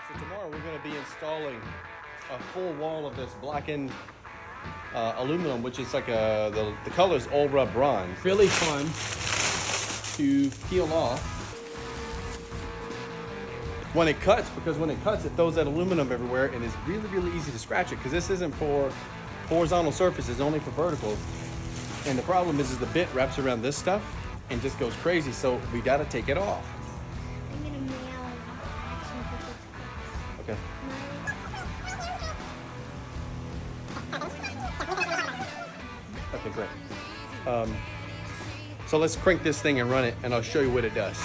So tomorrow we're going to be installing a full wall of this blackened aluminum, which is like the color is all rub bronze. Really fun to peel off when it cuts, because when it cuts, it throws that aluminum everywhere, and it's really, really easy to scratch it because this isn't for horizontal surfaces, only for vertical. And the problem is the bit wraps around this stuff and just goes crazy, so we got to take it off. I'm gonna mail action tickets. Okay. Okay, great. So let's crank this thing and run it, and I'll show you what it does.